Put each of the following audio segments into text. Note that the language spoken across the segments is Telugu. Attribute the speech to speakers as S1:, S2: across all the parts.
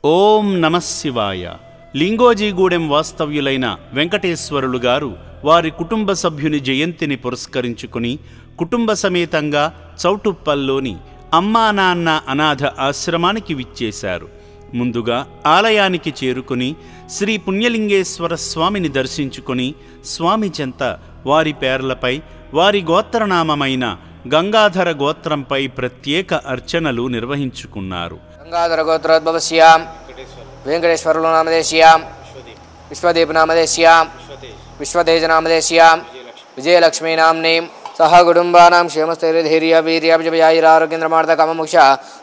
S1: ఓం నమఃశివాయ. లింగోజీగూడెం వాస్తవ్యులైన వెంకటేశ్వరులు గారు వారి కుటుంబ సభ్యుని జయంతిని పురస్కరించుకుని కుటుంబ సమేతంగా చౌటుప్పల్లోని అమ్మా నాన్న అనాథ ఆశ్రమానికి విచ్చేశారు. ముందుగా ఆలయానికి చేరుకుని శ్రీ పుణ్యలింగేశ్వర స్వామిని దర్శించుకుని స్వామి చెంత వారి పేర్లపై వారి గోత్రనామమైన గంగాధర గోత్రంపై ప్రత్యేక అర్చనలు నిర్వహించుకున్నారు.
S2: గంగాధర గోత్రోద్భవస్యాం వెంకటేశ్వరులు నామదేశ్యాం విశ్వదీప్ నామదేశ్యాం విశ్వతేజ నామదేశ్యాం విజయలక్ష్మీ నామ్నీం సహ కుటుంబానాం క్షేమస్థైర్యధైర్య వీర్యాభిజయాయిరారోగ్యేంద్రమార్థ కామమోక్ష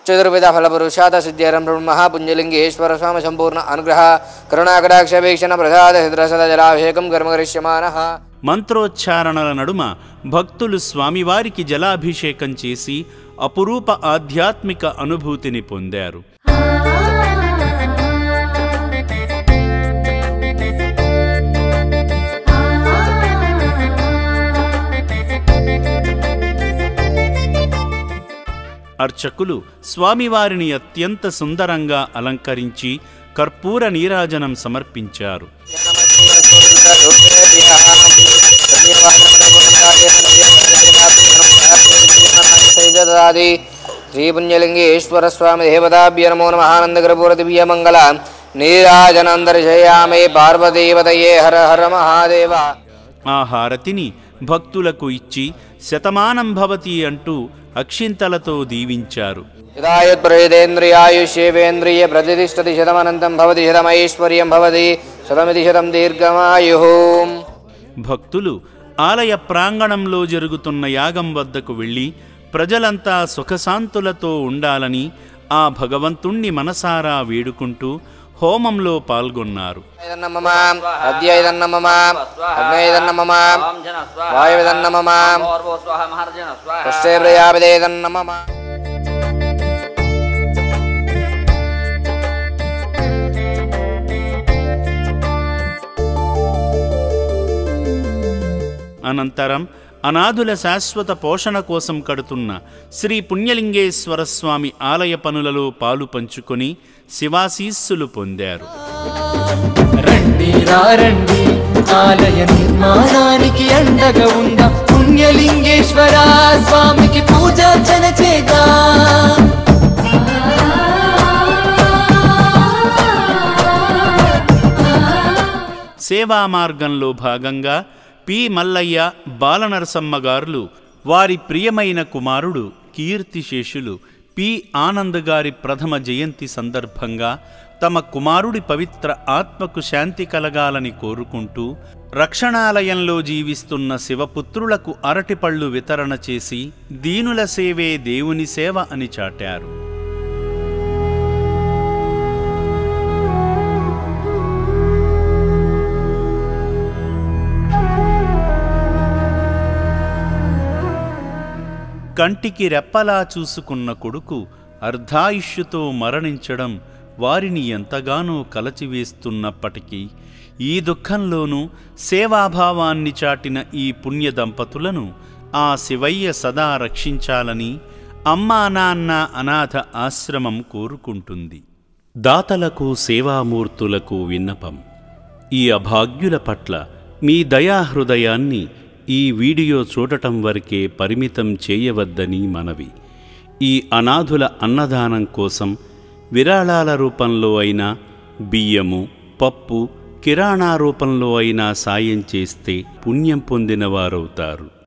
S2: చతుర్విధ ఫలపురుషార్థ సిద్ధ్యరం మహాపుణ్యలింగేశ్వర స్వామి సంపూర్ణ అనుగ్రహ కరుణాకటాక్షవీక్షణ ప్రసాద హృద్రసద జలాభిషేకం కర్మకరిష్యమానః.
S1: మంత్రోచ్చారణల నడుమ భక్తులు స్వామివారికి జలాభిషేకం చేసి అపురూప ఆధ్యాత్మిక అనుభూతిని పొందారు. అర్చకులు స్వామివారిని అత్యంత సుందరంగా అలంకరించి కర్పూర నీరాజనం సమర్పించారు.
S2: శ్రీ పుణ్యలింగేశ్వర స్వామి దేవతాభ్య నమో నమః. ఆనందకర్పూర దివ్య మంగళ నీరాజనం దర్శయామి పార్వతీపతయే హర హర మహాదేవ.
S1: ఆ హారతిని భక్తులకు ఇచ్చి శతమానం భవతి అంటూ అక్షింతలతో దీవించారు.
S2: యదాయుష్యేవేంద్రియ ప్రతిష్టతి శతమనంతం భవతి శతమైశ్వర్యం భవతి శతమితి శతం దీర్ఘమాయుః.
S1: భక్తులు ఆలయ ప్రాంగణంలో జరుగుతున్న యాగం వద్దకు వెళ్ళి ప్రజలంతా సుఖశాంతులతో ఉండాలని ఆ భగవంతుణ్ణి మనసారా వేడుకుంటూ హోమంలో పాల్గొన్నారు. అనంతరం అనాథుల శాశ్వత పోషణ కోసం కడుతున్న శ్రీ పుణ్యలింగేశ్వర స్వామి ఆలయ పనులలో పాలు పంచుకొని శివాశీస్సులు పొందారు.
S3: రండి రండి ఆలయ నిర్మాణానికి అండగా ఉందా పుణ్యలింగేశ్వర స్వామికి పూజార్చన చేద్దాం.
S1: సేవా మార్గంలో భాగంగా పి మల్లయ్య బాలనరసమ్మ గారులు వారి ప్రియమైన కుమారుడు కీర్తిశేషులు పి ఆనంద్ గారి ప్రథమ జయంతి సందర్భంగా తమ కుమారుడి పవిత్ర ఆత్మకు శాంతి కలగాలని కోరుకుంటూ రక్షణాలయంలో జీవిస్తున్న శివపుత్రులకు అరటిపళ్ళు వితరణ చేసి దీనుల సేవే దేవుని సేవ అని చాటారు. కంటికి రెప్పలా చూసుకున్న కొడుకు అర్ధాయుష్యుతో మరణించడం వారిని ఎంతగానో కలచివేస్తున్నప్పటికీ ఈ దుఃఖంలోనూ సేవాభావాన్ని చాటిన ఈ పుణ్య దంపతులను ఆ శివయ్య సదా రక్షించాలని అమ్మా నాన్న అనాథ ఆశ్రమం కోరుకుంటుంది. దాతలకు సేవామూర్తులకు విన్నపం. ఈ అభాగ్యుల పట్ల మీ దయాహృదయాన్ని ఈ వీడియో చూడటం వరకే పరిమితం చేయవద్దని మనవి. ఈ అనాథుల అన్నదానం కోసం విరాళాల రూపంలో అయినా బియ్యము, పప్పు, కిరాణా రూపంలో అయినా సాయం చేస్తే పుణ్యం పొందినవారవుతారు.